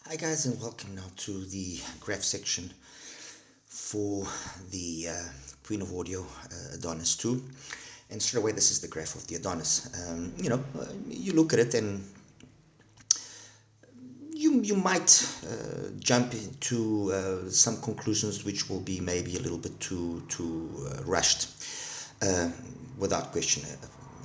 Hi guys, and welcome now to the graph section for the Queen of Audio Adonis 2. And straight away this is the graph of the Adonis. You look at it and you might jump into some conclusions which will be maybe a little bit too rushed. Without question,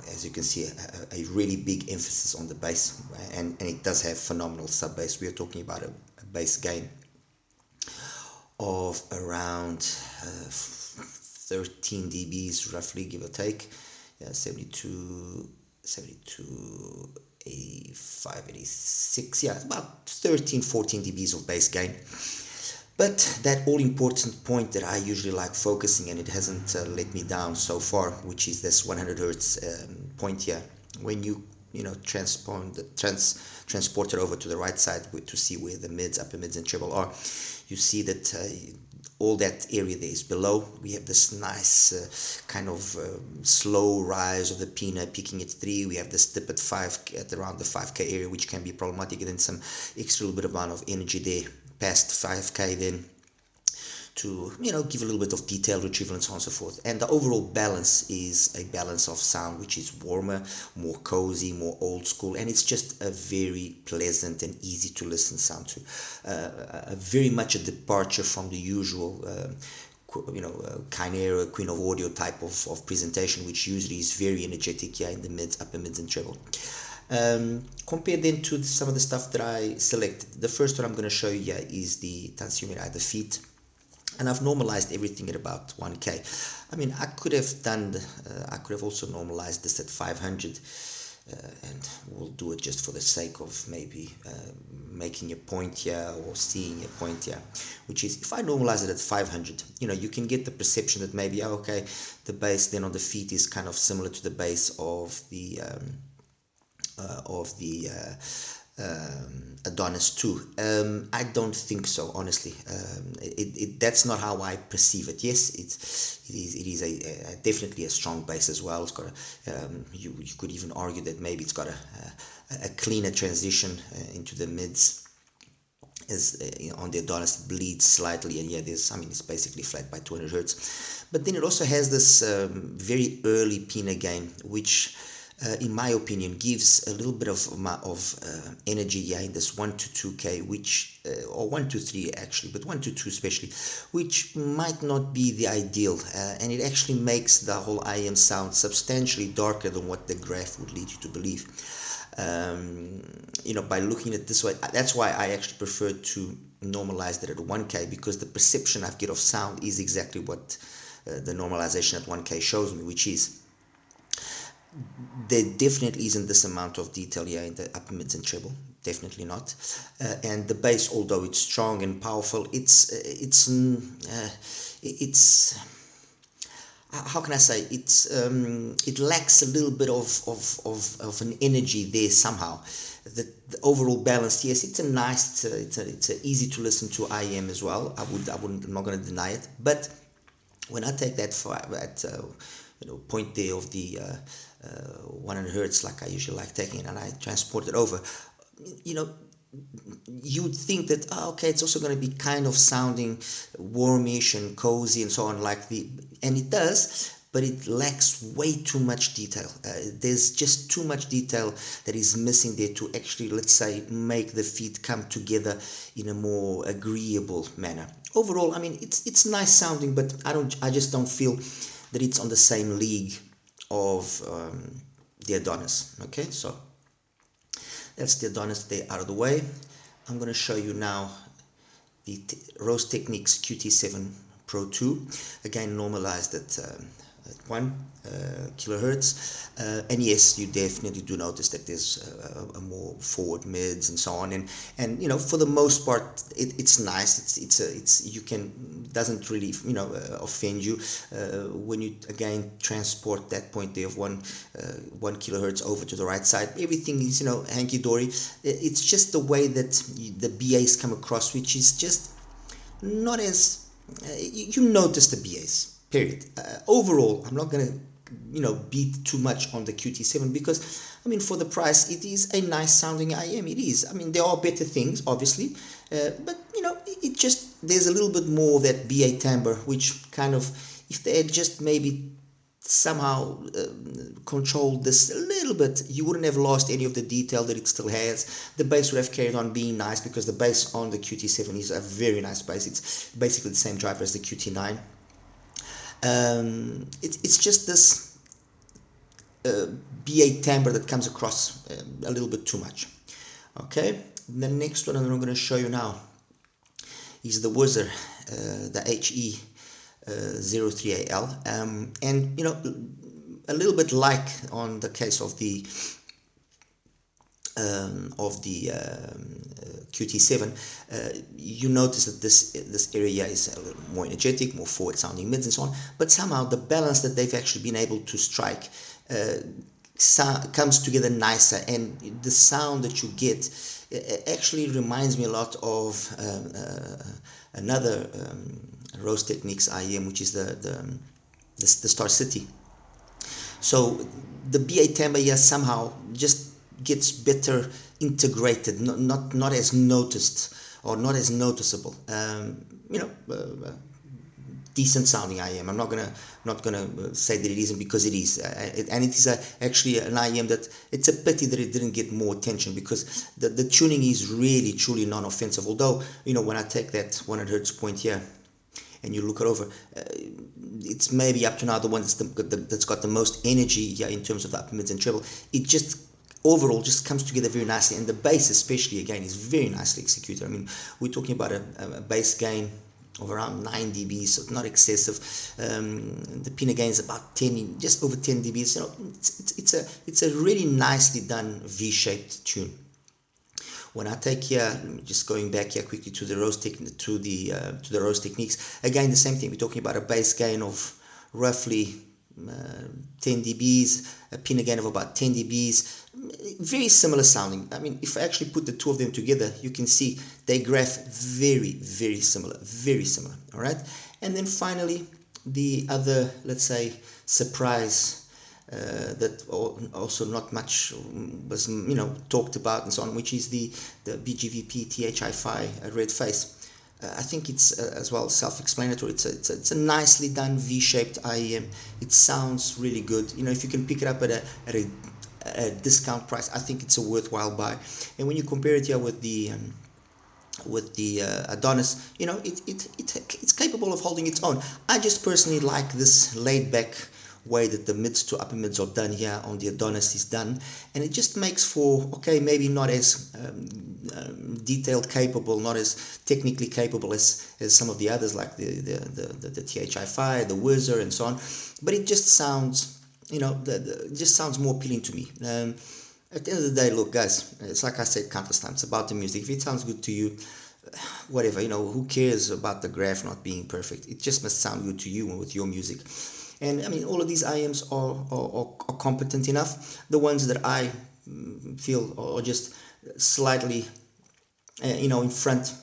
as you can see, a really big emphasis on the bass, and it does have phenomenal sub bass. We are talking about a bass gain of around 13 dBs roughly, give or take. 72, 85, 86, yeah, about 13, 14 dBs of bass gain. But that all-important point that I usually like focusing, and it hasn't let me down so far, which is this 100 hertz point here. When you transport it over to the right side to see where the mids, upper mids, and treble are, you see that all that area there is below. We have this nice kind of slow rise of the pinna peaking at 3. We have this dip at 5 at around the 5K area, which can be problematic, and then some extra little bit amount of energy there past 5K then to give a little bit of detail retrieval and so on and so forth. And the overall balance is a balance of sound which is warmer, more cozy, more old school, and it's just a very pleasant and easy to listen sound to. Very much a departure from the usual Chimera, Queen of Audio type of presentation, which usually is very energetic in the mids, upper mids, and treble. Compared then to some of the stuff that I selected. The first one I'm going to show you here is the Tansiumira, the feet, and I've normalized everything at about 1K. I mean, I could have also normalized this at 500, and we'll do it just for the sake of maybe making a point here or seeing a point here, which is if I normalize it at 500, you can get the perception that maybe, okay, the bass then on the feet is kind of similar to the bass of the Adonis 2. I don't think so, honestly. That's not how I perceive it. Yes, it is definitely a strong bass as well. It's got you could even argue that maybe it's got a cleaner transition into the mids. As on the Adonis bleeds slightly, and it's basically flat by 200 hertz. But then it also has this very early pinna gain, which in my opinion gives a little bit of energy here in this 1 to 2K, which or 1 to 3 actually, but 1 to 2 especially, which might not be the ideal, and it actually makes the whole IM sound substantially darker than what the graph would lead you to believe. By looking at it this way, that's why I actually prefer to normalize that at 1K, because the perception I get of sound is exactly what the normalization at 1K shows me, which is there definitely isn't this amount of detail here in the upper mids and treble, definitely not. And the bass, although it's strong and powerful, it's how can I say, it lacks a little bit of an energy there somehow. The overall balance, yes, it's a nice, it's a easy to listen to IM as well. I'm not going to deny it. But when I take that point there of the 100 hertz, like I usually like taking it, and I transport it over, you'd think that okay, it's also going to be kind of sounding warmish and cozy and so on, and it does, but it lacks way too much detail. There's just too much detail that is missing there to actually, let's say, make the feet come together in a more agreeable manner. Overall, I mean, it's nice sounding, but I just don't feel that it's on the same league of the Adonis. Okay, so that's the Adonis there out of the way. I'm going to show you now the Rose Techniques QT7 Pro 2, again normalized at 1 kilohertz, and yes, you definitely do notice that there's a more forward mids and so on, and for the most part it's nice. Doesn't really offend you when you again transport that point there of 1 kilohertz over to the right side. Everything is hanky dory. It's just the way that the BAs come across, which is just not as you notice the BAs. Period. Overall, I'm not going to beat too much on the QT7, because I mean, for the price, it is a nice sounding IM. It is. I mean, there are better things, obviously, but it just, there's a little bit more of that BA timbre, which kind of, if they had just maybe somehow controlled this a little bit, you wouldn't have lost any of the detail that it still has. The bass would have carried on being nice, because the bass on the QT7 is a very nice bass. It's basically the same driver as the QT9. It's just this BA timbre that comes across a little bit too much. Okay, the next one I'm going to show you now is the Whizzer, the HE 03AL, and a little bit like on the case of the QT7, you notice that this area is a little more energetic, more forward sounding mids and so on, but somehow the balance that they've actually been able to strike comes together nicer, and the sound that you get actually reminds me a lot of another Rose Techniques IEM, which is the Star City. So the BA timbre here somehow just gets better integrated, not as noticed or not as noticeable. Decent sounding IEM. I'm not gonna say that it isn't, because it is, and it is actually an IEM that it's a pity that it didn't get more attention, because the tuning is really truly non-offensive. Although when I take that 100 hertz point here and you look it over, it's maybe up to now the one that's got the most energy here in terms of the upper mids and treble. It just overall just comes together very nicely, and the bass especially, again, is very nicely executed. I mean, we're talking about a bass gain of around 9 dB, so not excessive. The pinna gain is about 10, just over 10 dB. It's a really nicely done V-shaped tune. When I take here, just going back here quickly to the Rose Techniques, again the same thing. We're talking about a bass gain of roughly 10 dBs, a pinna gain of about 10 dBs, very similar sounding. I mean, if I actually put the two of them together, you can see they graph very similar, all right? And then finally, the other, let's say, surprise that also not much was talked about and so on, which is the BGVP THI-Fi red face. I think it's as well self-explanatory. It's a nicely done V-shaped IEM. It sounds really good. If you can pick it up at a discount price, I think it's a worthwhile buy. And when you compare it here with the Adonis, it's capable of holding its own. I just personally like this laid back way that the mids to upper mids are done here on the Adonis is done, and it just makes for, okay, maybe not as detailed capable, not as technically capable as some of the others, like the THI-Fi, the Whizzer and so on, but it just sounds, just sounds more appealing to me. At the end of the day, look guys, it's like I said countless times, about the music. If it sounds good to you, whatever, who cares about the graph not being perfect? It just must sound good to you with your music. And I mean, all of these IEMs are competent enough. The ones that I feel are just slightly, in front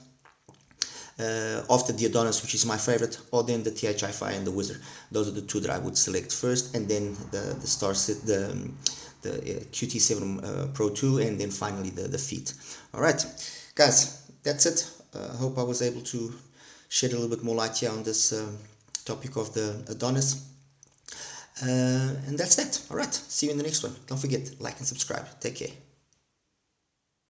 after the Adonis, which is my favorite, or then the THI-Fi and the Whizzer. Those are the two that I would select first, and then the QT7 Pro 2, and then finally the Feet. All right, guys, that's it. I hope I was able to shed a little bit more light here on this topic of the Adonis. And that's that. All right, see you in the next one. Don't forget, like and subscribe. Take care.